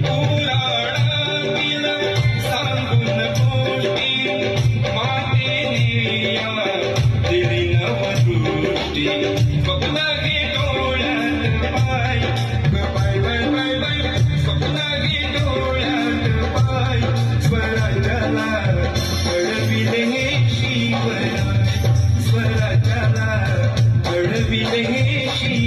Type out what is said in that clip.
पुराणातील सांगून गोष्टी मातेने या दिली नवदृष्टी स्वप्न घे डोळ्यात pi by bye bye bye स्वप्न घे डोळ्यात पाय स्वराज्याला घडविले हे शिवराय स्वराज्याला घडविले हे शिवराय